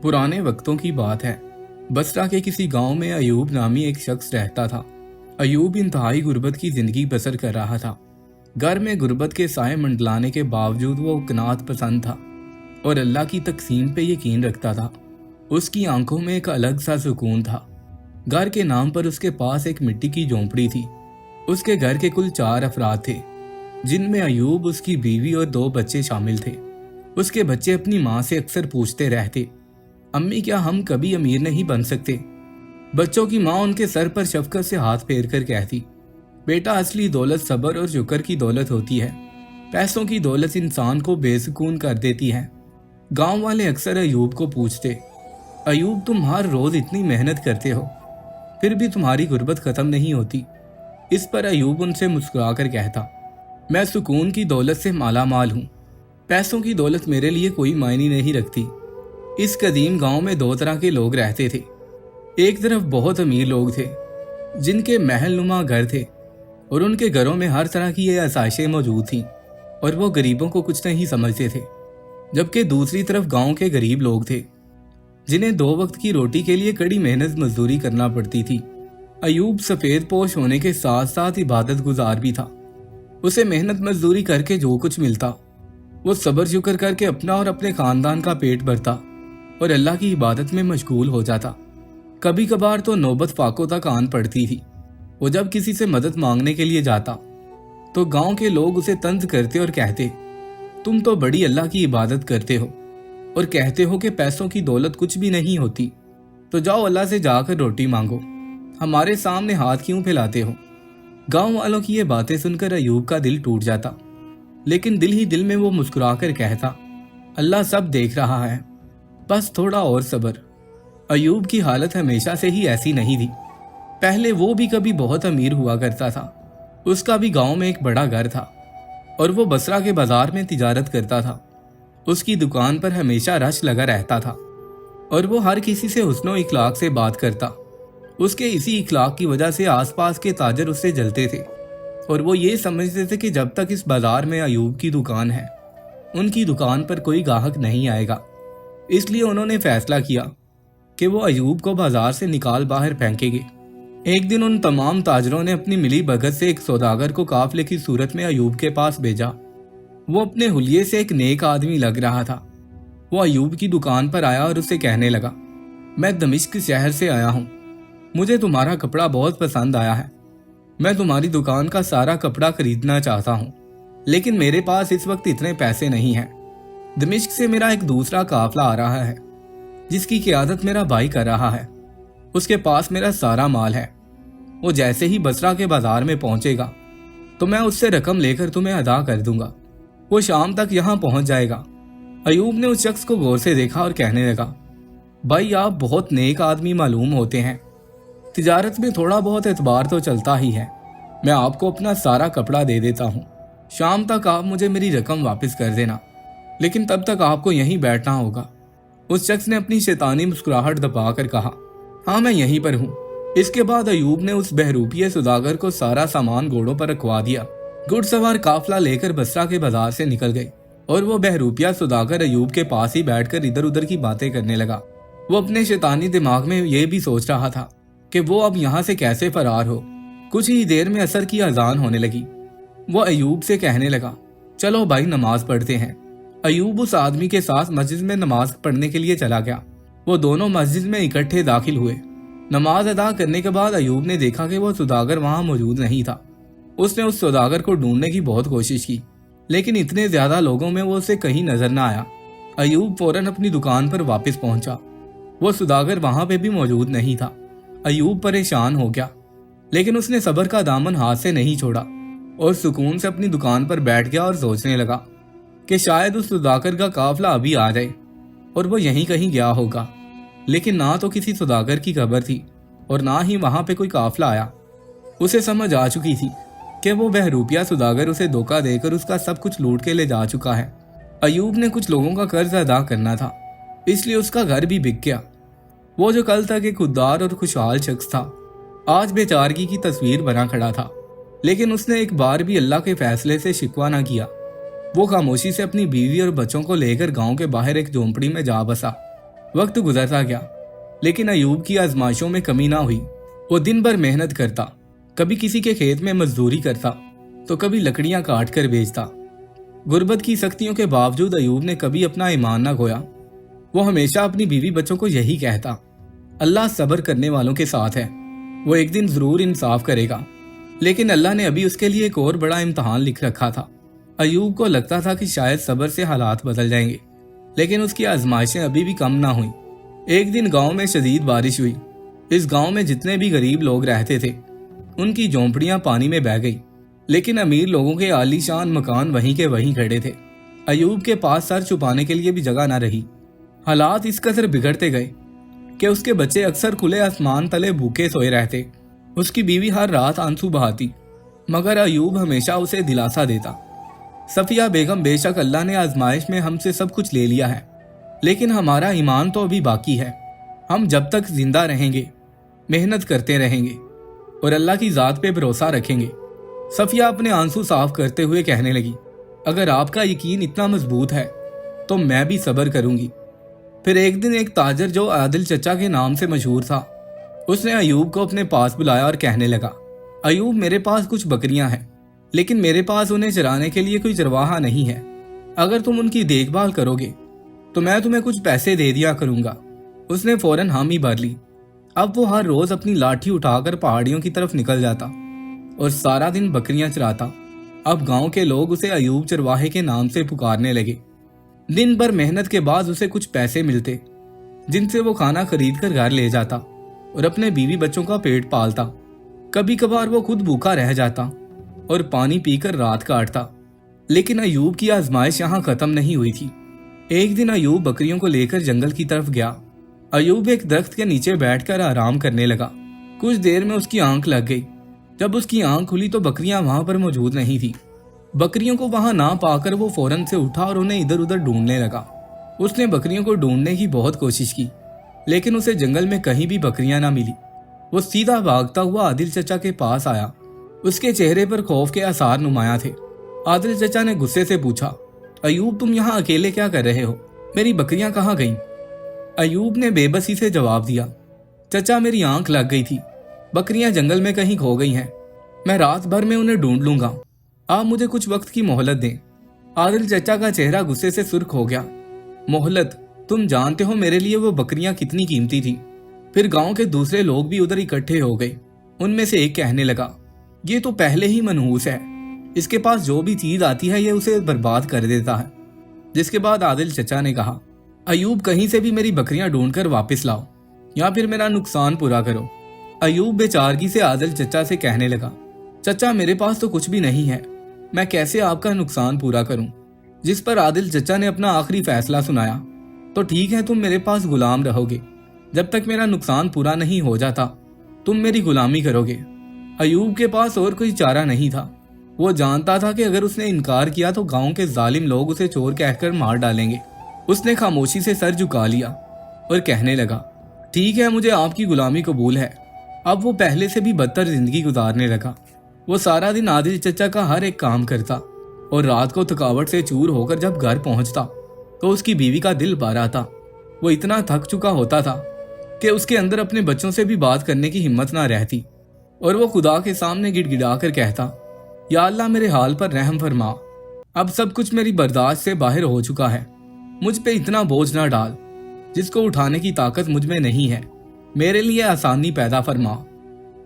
पुराने वक्तों की बात है। बसरा के किसी गांव में अयूब नामी एक शख्स रहता था। अयूब इंतहाई गुर्बत की जिंदगी बसर कर रहा था। घर में गुर्बत के साए मंडलाने के बावजूद वो कनात पसंद था और अल्लाह की तकसीम पे यकीन रखता था। उसकी आंखों में एक अलग सा सुकून था। घर के नाम पर उसके पास एक मिट्टी की झोंपड़ी थी। उसके घर के कुल 4 अफराद थे, जिनमें अयूब, उसकी बीवी और 2 बच्चे शामिल थे। उसके बच्चे अपनी माँ से अक्सर पूछते रहते, अम्मी क्या हम कभी अमीर नहीं बन सकते? बच्चों की माँ उनके सर पर शफकत से हाथ फेर कर कहती, बेटा असली दौलत सब्र और शुक्र की दौलत होती है। पैसों की दौलत इंसान को बेसुकून कर देती है। गांव वाले अक्सर अयूब को पूछते, अयूब तुम हर रोज इतनी मेहनत करते हो, फिर भी तुम्हारी गुर्बत खत्म नहीं होती। इस पर अयूब उनसे मुस्कुराकर कहता, मैं सुकून की दौलत से माला माल हूँ। पैसों की दौलत मेरे लिए कोई मायने नहीं रखती। इस कदीम गांव में 2 तरह के लोग रहते थे। एक तरफ बहुत अमीर लोग थे, जिनके महल नुमा घर थे और उनके घरों में हर तरह की ये आसाइशें मौजूद थीं और वो गरीबों को कुछ नहीं समझते थे। जबकि दूसरी तरफ गांव के गरीब लोग थे, जिन्हें 2 वक्त की रोटी के लिए कड़ी मेहनत मजदूरी करना पड़ती थी। अयूब सफ़ेद पोश होने के साथ साथ इबादत गुजार भी था। उसे मेहनत मजदूरी करके जो कुछ मिलता, वो सब्र शुक्र करके अपना और अपने खानदान का पेट भरता और अल्लाह की इबादत में मशगूल हो जाता। कभी कभार तो नौबत फाकों तक आन पड़ती थी। वो जब किसी से मदद मांगने के लिए जाता तो गांव के लोग उसे तंज करते और कहते, तुम तो बड़ी अल्लाह की इबादत करते हो और कहते हो कि पैसों की दौलत कुछ भी नहीं होती, तो जाओ अल्लाह से जाकर रोटी मांगो, हमारे सामने हाथ क्यों फैलाते हो? गांव वालों की ये बातें सुनकर अयूब का दिल टूट जाता, लेकिन दिल ही दिल में वो मुस्कुराकर कहता, अल्लाह सब देख रहा है, बस थोड़ा और सब्र। अयूब की हालत हमेशा से ही ऐसी नहीं थी। पहले वो भी कभी बहुत अमीर हुआ करता था। उसका भी गांव में एक बड़ा घर था और वो बसरा के बाजार में तिजारत करता था। उसकी दुकान पर हमेशा रश लगा रहता था और वो हर किसी से हुस्नो इखलाक से बात करता। उसके इसी इखलाक की वजह से आसपास के ताजर उससे जलते थे और वो ये समझते थे कि जब तक इस बाजार में अयूब की दुकान है, उनकी दुकान पर कोई ग्राहक नहीं आएगा। इसलिए उन्होंने फैसला किया कि वो अयूब को बाजार से निकाल बाहर फेंकेंगे। एक दिन उन तमाम ताजरों ने अपनी मिली भगत से एक सौदागर को काफले की सूरत में अयूब के पास भेजा। वो अपने हुलिये से एक नेक आदमी लग रहा था। वो अयूब की दुकान पर आया और उससे कहने लगा, मैं दमिश्क शहर से आया हूँ, मुझे तुम्हारा कपड़ा बहुत पसंद आया है। मैं तुम्हारी दुकान का सारा कपड़ा खरीदना चाहता हूँ, लेकिन मेरे पास इस वक्त इतने पैसे नहीं हैं। दमिश्क से मेरा एक दूसरा काफला आ रहा है, जिसकी क़ियादत मेरा भाई कर रहा है। उसके पास मेरा सारा माल है। वो जैसे ही बसरा के बाजार में पहुंचेगा तो मैं उससे रकम लेकर तुम्हें अदा कर दूंगा। वो शाम तक यहाँ पहुंच जाएगा। अयूब ने उस शख्स को गौर से देखा और कहने लगा, भाई आप बहुत नेक आदमी मालूम होते हैं। तिजारत में थोड़ा बहुत एतबार तो चलता ही है। मैं आपको अपना सारा कपड़ा दे देता हूँ। शाम तक आप मुझे मेरी रकम वापस कर देना, लेकिन तब तक आपको यहीं बैठना होगा। उस शख्स ने अपनी शैतानी मुस्कुराहट दबाकर कहा, हाँ मैं यहीं पर हूँ। इसके बाद अयूब ने उस बहरूपिये सौदागर को सारा सामान घोड़ों पर रखवा दिया। घुड़सवार काफला लेकर बसरा के बाजार से निकल गए और वो बहरूपिया सौदागर अयूब के पास ही बैठकर इधर उधर की बातें करने लगा। वो अपने शैतानी दिमाग में ये भी सोच रहा था कि वो अब यहाँ से कैसे फरार हो। कुछ ही देर में असर की अजान होने लगी। वो अयूब से कहने लगा, चलो भाई नमाज पढ़ते हैं। अयूब उस आदमी के साथ मस्जिद में नमाज पढ़ने के लिए चला गया। वो दोनों मस्जिद में इकट्ठे दाखिल हुए। नमाज अदा करने के बाद अयूब ने देखा कि वो सौदागर वहां मौजूद नहीं था। उसने उस सौदागर को ढूंढने की बहुत कोशिश की, लेकिन इतने ज्यादा लोगों में वो उसे कहीं नजर न आया। अयूब फौरन अपनी दुकान पर वापस पहुंचा। वो सौदागर वहां पे भी मौजूद नहीं था। अयूब परेशान हो गया, लेकिन उसने सब्र का दामन हाथ से नहीं छोड़ा और सुकून से अपनी दुकान पर बैठ गया और सोचने लगा कि शायद उस सौदागर का काफला अभी आ जाए और वो यहीं कहीं गया होगा। लेकिन ना तो किसी सौदागर की खबर थी और ना ही वहां पे कोई काफला आया। उसे समझ आ चुकी थी कि वो बहरूपिया सौदागर उसे धोखा देकर उसका सब कुछ लूट के ले जा चुका है। अयूब ने कुछ लोगों का कर्ज अदा करना था, इसलिए उसका घर भी बिक गया। वो जो कल तक एक खुददार और खुशहाल शख्स था, आज बेचारगी की तस्वीर बना खड़ा था। लेकिन उसने एक बार भी अल्लाह के फैसले से शिकवा ना किया। वो खामोशी से अपनी बीवी और बच्चों को लेकर गांव के बाहर एक झोंपड़ी में जा बसा। वक्त गुजरता गया, लेकिन अयूब की आजमाइशों में कमी ना हुई। वो दिन भर मेहनत करता, कभी किसी के खेत में मजदूरी करता तो कभी लकड़ियां काट कर बेचता। गुर्बत की सख्तियों के बावजूद अयूब ने कभी अपना ईमान ना खोया। वो हमेशा अपनी बीवी बच्चों को यही कहता, अल्लाह सब्र करने वालों के साथ है, वो एक दिन जरूर इंसाफ करेगा। लेकिन अल्लाह ने अभी उसके लिए एक और बड़ा इम्तहान लिख रखा था। अयूब को लगता था कि शायद सब्र से हालात बदल जाएंगे, लेकिन उसकी आजमाइशें अभी भी कम ना हुई। एक दिन गांव में शदीद बारिश हुई। इस गांव में जितने भी गरीब लोग रहते थे उनकी झोंपड़ियां पानी में बह गई, लेकिन अमीर लोगों के आलीशान मकान वहीं के वहीं खड़े थे। अयूब के पास सर छुपाने के लिए भी जगह ना रही। हालात इस कदर बिगड़ते गए कि उसके बच्चे अक्सर खुले आसमान तले भूखे सोए रहते। उसकी बीवी हर रात आंसू बहाती, मगर अयूब हमेशा उसे दिलासा देता। सफिया बेगम, बेशक अल्लाह ने आजमाइश में हमसे सब कुछ ले लिया है, लेकिन हमारा ईमान तो अभी बाकी है। हम जब तक जिंदा रहेंगे मेहनत करते रहेंगे और अल्लाह की ज़ात पे भरोसा रखेंगे। सफिया अपने आंसू साफ करते हुए कहने लगी, अगर आपका यकीन इतना मजबूत है तो मैं भी सब्र करूंगी। फिर एक दिन एक ताजर जो आदिल चचा के नाम से मशहूर था, उसने अयूब को अपने पास बुलाया और कहने लगा, अयूब, मेरे पास कुछ बकरियां हैं, लेकिन मेरे पास उन्हें चराने के लिए कोई चरवाहा नहीं है। अगर तुम उनकी देखभाल करोगे तो मैं तुम्हें कुछ पैसे दे दिया करूंगा। उसने फौरन हामी भर ली। अब वो हर रोज अपनी लाठी उठाकर पहाड़ियों की तरफ निकल जाता और सारा दिन बकरियां चराता। अब गांव के लोग उसे अयूब चरवाहे के नाम से पुकारने लगे। दिन भर मेहनत के बाद उसे कुछ पैसे मिलते, जिनसे वो खाना खरीद कर घर ले जाता और अपने बीवी बच्चों का पेट पालता। कभी कभार वो खुद भूखा रह जाता और पानी पीकर रात काटता। लेकिन अयूब की आजमाइश यहाँ खत्म नहीं हुई थी। एक दिन अयूब बकरियों को लेकर जंगल की तरफ गया। अयूब एक दरख्त के नीचे बैठकर आराम करने लगा। कुछ देर में उसकी आंख लग गई। जब उसकी आंख खुली तो बकरियां वहां पर मौजूद नहीं थी। बकरियों को वहां ना पाकर वो फौरन से उठा और उन्हें इधर उधर ढूंढने लगा। उसने बकरियों को ढूंढने की बहुत कोशिश की, लेकिन उसे जंगल में कहीं भी बकरियां ना मिली। वो सीधा भागता हुआ आदिल चचा के पास आया। उसके चेहरे पर खौफ के आसार नुमाया थे। आदिल चचा ने गुस्से से पूछा, अयूब, तुम यहाँ अकेले क्या कर रहे हो? मेरी बकरियां कहाँ गईं? अयूब ने बेबसी से जवाब दिया, चचा, मेरी आंख लग गई थी, बकरियां जंगल में कहीं खो गई हैं। मैं रात भर में उन्हें ढूंढ लूंगा, आप मुझे कुछ वक्त की मोहलत दें। आदिल चचा का चेहरा गुस्से से सुर्ख हो गया। मोहलत? तुम जानते हो मेरे लिए वो बकरियां कितनी कीमती थी। फिर गांव के दूसरे लोग भी उधर इकट्ठे हो गए। उनमें से एक कहने लगा, ये तो पहले ही मनहूस है, इसके पास जो भी चीज आती है ये उसे बर्बाद कर देता है। जिसके बाद आदिल चचा ने कहा, अयूब, कहीं से भी मेरी बकरियां ढूंढकर वापस लाओ या फिर मेरा नुकसान पूरा करो। अयूब बेचारगी से आदिल चचा से कहने लगा, चचा, मेरे पास तो कुछ भी नहीं है, मैं कैसे आपका नुकसान पूरा करूं? जिस पर आदिल चचा ने अपना आखिरी फैसला सुनाया, तो ठीक है, तुम मेरे पास गुलाम रहोगे, जब तक मेरा नुकसान पूरा नहीं हो जाता तुम मेरी गुलामी करोगे। अयूब के पास और कोई चारा नहीं था। वो जानता था कि अगर उसने इनकार किया तो गांव के जालिम लोग उसे चोर कहकर मार डालेंगे। उसने खामोशी से सर झुका लिया और कहने लगा, ठीक है, मुझे आपकी गुलामी कबूल है। अब वो पहले से भी बदतर जिंदगी गुजारने लगा। वो सारा दिन आदिल चचा का हर एक काम करता और रात को थकावट से चूर होकर जब घर पहुंचता तो उसकी बीवी का दिल भर आता। वो इतना थक चुका होता था कि उसके अंदर अपने बच्चों से भी बात करने की हिम्मत ना रहती और वो खुदा के सामने गिड़गिड़ा कर कहता, या अल्लाह, मेरे हाल पर रहम फरमा। अब सब कुछ मेरी बर्दाश्त से बाहर हो चुका है। मुझ पे इतना बोझ ना डाल जिसको उठाने की ताकत मुझ में नहीं है। मेरे लिए आसानी पैदा फरमा।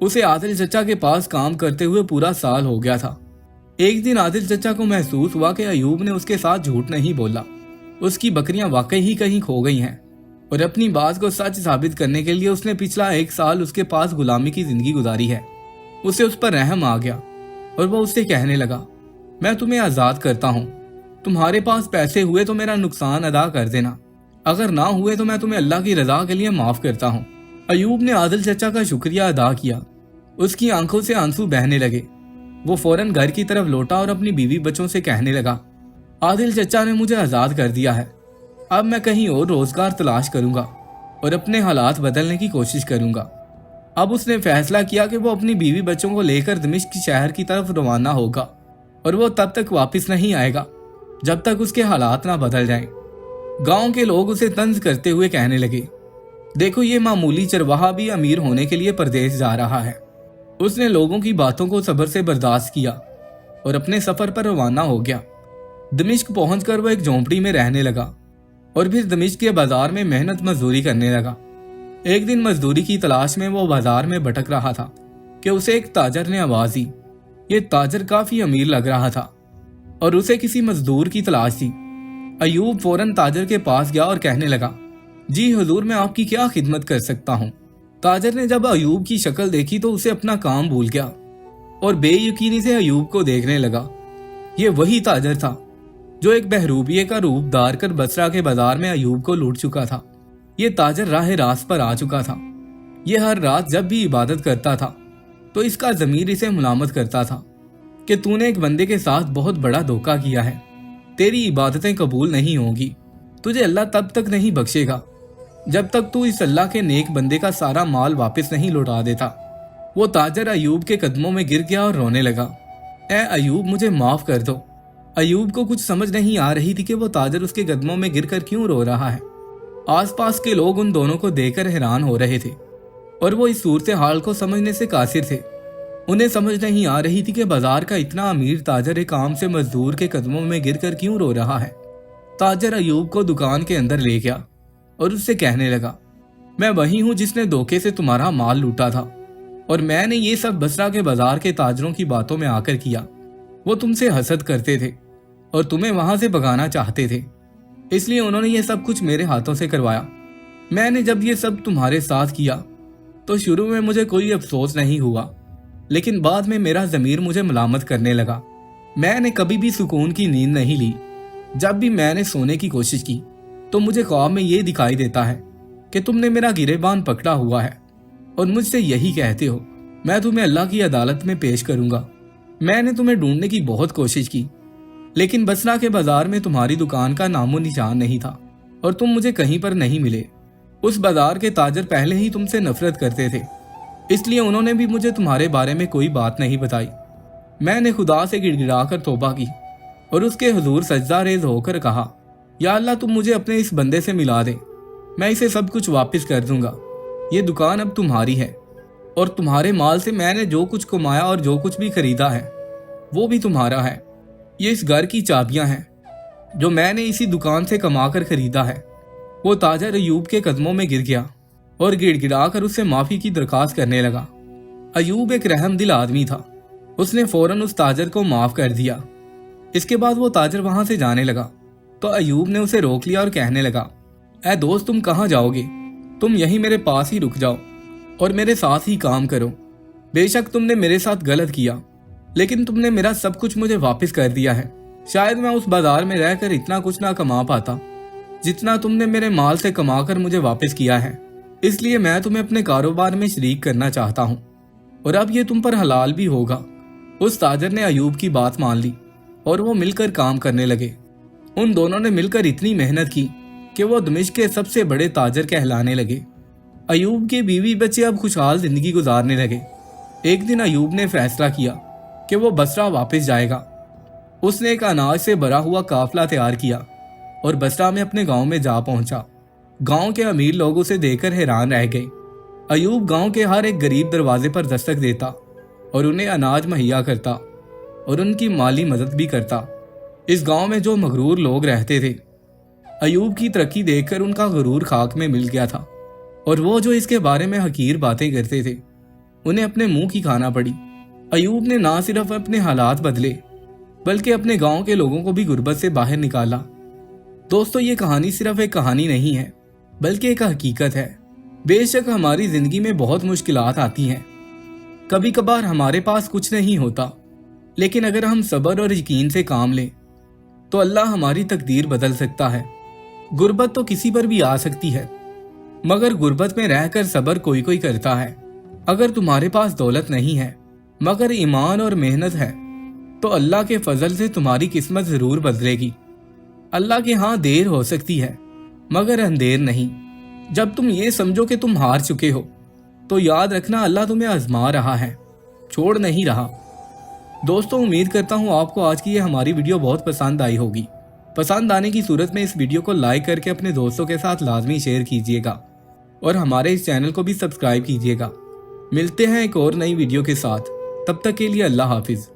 उसे आदिल चचा के पास काम करते हुए पूरा साल हो गया था। एक दिन आदिल चचा को महसूस हुआ कि अयूब ने उसके साथ झूठ नहीं बोला। उसकी बकरियां वाकई ही कहीं खो गई हैं और अपनी बात को सच साबित करने के लिए उसने पिछला 1 साल उसके पास गुलामी की जिंदगी गुजारी है। उसे उस पर रहम आ गया और वह उससे कहने लगा, मैं तुम्हें आज़ाद करता हूँ। तुम्हारे पास पैसे हुए तो मेरा नुकसान अदा कर देना, अगर ना हुए तो मैं तुम्हें अल्लाह की रजा के लिए माफ करता हूँ। अयूब ने आदिल चचा का शुक्रिया अदा किया। उसकी आंखों से आंसू बहने लगे। वो फौरन घर की तरफ लौटा और अपनी बीवी बच्चों से कहने लगा, आदिल चचा ने मुझे आज़ाद कर दिया है। अब मैं कहीं और रोजगार तलाश करूंगा और अपने हालात बदलने की कोशिश करूंगा। अब उसने फैसला किया कि वो अपनी बीवी बच्चों को लेकर दमिश्क शहर की तरफ रवाना होगा और वो तब तक वापस नहीं आएगा जब तक उसके हालात ना बदल जाएं। गांव के लोग उसे तंज करते हुए कहने लगे, देखो ये मामूली चरवाहा भी अमीर होने के लिए परदेश जा रहा है। उसने लोगों की बातों को सब्र से बर्दाश्त किया और अपने सफर पर रवाना हो गया। दमिश्क पहुंचकर वो एक झोंपड़ी में रहने लगा और फिर दमिश्क के बाजार में मेहनत मजदूरी करने लगा। एक दिन मजदूरी की तलाश में वो बाजार में भटक रहा था कि उसे एक ताजर ने आवाज दी। ये ताजर काफी अमीर लग रहा था और उसे किसी मजदूर की तलाश थी। अयूब फौरन ताजर के पास गया और कहने लगा, जी हुजूर, मैं आपकी क्या खिदमत कर सकता हूँ। ताजर ने जब अयूब की शक्ल देखी तो उसे अपना काम भूल गया और बेयकीनी से अयूब को देखने लगा। ये वही ताजर था जो एक बहरूपिये का रूप धार कर बसरा के बाजार में अयूब को लूट चुका था। ये ताजर राह रास्त पर आ चुका था। ये हर रात जब भी इबादत करता था तो इसका ज़मीर इसे मुलामत करता था कि तूने एक बंदे के साथ बहुत बड़ा धोखा किया है, तेरी इबादतें कबूल नहीं होंगी, तुझे अल्लाह तब तक नहीं बख्शेगा जब तक तू इस अल्लाह के नेक बंदे का सारा माल वापस नहीं लौटा देता। वो ताजर अयूब के कदमों में गिर गया और रोने लगा, ए अयूब, मुझे माफ कर दो। अयूब को कुछ समझ नहीं आ रही थी कि वो ताजर उसके कदमों में गिरकर क्यों रो रहा है। आसपास के लोग उन दोनों को देखकर हैरान हो रहे थे और वो इस सूरत हाल को समझने से कासिर थे। उन्हें समझ नहीं आ रही थी कि बाजार का इतना अमीर ताजर एक आम से मजदूर के कदमों में गिरकर क्यों रो रहा है। ताजर अयूब को दुकान के अंदर ले गया और उससे कहने लगा, मैं वही हूँ जिसने धोखे से तुम्हारा माल लूटा था और मैंने ये सब बसरा के बाजार के ताजरों की बातों में आकर किया। वो तुमसे हसद करते थे और तुम्हें वहां से भगाना चाहते थे, इसलिए उन्होंने ये सब कुछ मेरे हाथों से करवाया। मैंने जब ये सब तुम्हारे साथ किया तो शुरू में मुझे कोई अफसोस नहीं हुआ, लेकिन बाद में मेरा ज़मीर मुझे मलामत करने लगा। मैंने कभी भी सुकून की नींद नहीं ली। जब भी मैंने सोने की कोशिश की तो मुझे ख्वाब में ये दिखाई देता है कि तुमने मेरा गिरेबान पकड़ा हुआ है और मुझसे यही कहते हो, मैं तुम्हें अल्लाह की अदालत में पेश करूंगा। मैंने तुम्हें ढूंढने की बहुत कोशिश की, लेकिन बसरा के बाजार में तुम्हारी दुकान का नामो निशान नहीं था और तुम मुझे कहीं पर नहीं मिले। उस बाजार के ताजर पहले ही तुमसे नफरत करते थे, इसलिए उन्होंने भी मुझे तुम्हारे बारे में कोई बात नहीं बताई। मैंने खुदा से गिड़गिड़ाकर तौबा की और उसके हुजूर सजदा रेज होकर कहा, या अल्लाह, तुम मुझे अपने इस बंदे से मिला दे, मैं इसे सब कुछ वापस कर दूंगा। ये दुकान अब तुम्हारी है और तुम्हारे माल से मैंने जो कुछ कमाया और जो कुछ भी खरीदा है वो भी तुम्हारा है। ये इस घर की चाबियां हैं जो मैंने इसी दुकान से कमा कर खरीदा है। वो ताजर अयूब के कदमों में गिर गया और गिड़गिड़ाकर उससे माफी की दरखास्त करने लगा। अयूब एक रहमदिल आदमी था, उसने फौरन उस ताजर को माफ कर दिया। इसके बाद वो ताजर वहां से जाने लगा तो अयूब ने उसे रोक लिया और कहने लगा, ऐ दोस्त, तुम कहाँ जाओगे? तुम यहीं मेरे पास ही रुक जाओ और मेरे साथ ही काम करो। बेशक तुमने मेरे साथ गलत किया, लेकिन तुमने मेरा सब कुछ मुझे वापस कर दिया है। शायद मैं उस बाजार में रहकर इतना कुछ ना कमा पाता जितना तुमने मेरे माल से कमाकर मुझे वापस किया है, इसलिए मैं तुम्हें अपने कारोबार में शरीक करना चाहता हूँ और अब ये तुम पर हलाल भी होगा। उस ताजर ने अयूब की बात मान ली और वो मिलकर काम करने लगे। उन दोनों ने मिलकर इतनी मेहनत की कि वो दमिश्क के सबसे बड़े ताजर कहलाने लगे। अयूब के बीवी बच्चे अब खुशहाल जिंदगी गुजारने लगे। एक दिन अयूब ने फैसला किया कि वो बसरा वापस जाएगा। उसने एक अनाज से भरा हुआ काफिला तैयार किया और बसरा में अपने गांव में जा पहुंचा। गांव के अमीर लोग उसे देखकर हैरान रह गए। अयूब गांव के हर एक गरीब दरवाजे पर दस्तक देता और उन्हें अनाज मुहैया करता और उनकी माली मदद भी करता। इस गांव में जो मगरूर लोग रहते थे, अयूब की तरक्की देखकर उनका गुरूर खाक में मिल गया था और वो जो इसके बारे में हकीर बातें करते थे उन्हें अपने मुंह की खाना पड़ी। अयूब ने ना सिर्फ अपने हालात बदले बल्कि अपने गांव के लोगों को भी गुर्बत से बाहर निकाला। दोस्तों, ये कहानी सिर्फ एक कहानी नहीं है बल्कि एक हकीकत है। बेशक हमारी जिंदगी में बहुत मुश्किलात आती हैं, कभी कभार हमारे पास कुछ नहीं होता, लेकिन अगर हम सब्र और यकीन से काम लें तो अल्लाह हमारी तकदीर बदल सकता है। गुर्बत तो किसी पर भी आ सकती है, मगर गुर्बत में रहकर सब्र कोई कोई करता है। अगर तुम्हारे पास दौलत नहीं है मगर ईमान और मेहनत है तो अल्लाह के फजल से तुम्हारी किस्मत जरूर बदलेगी। अल्लाह के यहाँ देर हो सकती है मगर अंधेर नहीं। जब तुम ये समझो कि तुम हार चुके हो तो याद रखना अल्लाह तुम्हें आजमा रहा है, छोड़ नहीं रहा। दोस्तों, उम्मीद करता हूँ आपको आज की ये हमारी वीडियो बहुत पसंद आई होगी। पसंद आने की सूरत में इस वीडियो को लाइक करके अपने दोस्तों के साथ लाजमी शेयर कीजिएगा और हमारे इस चैनल को भी सब्सक्राइब कीजिएगा। मिलते हैं एक और नई वीडियो के साथ, तब तक के लिए अल्लाह हाफिज।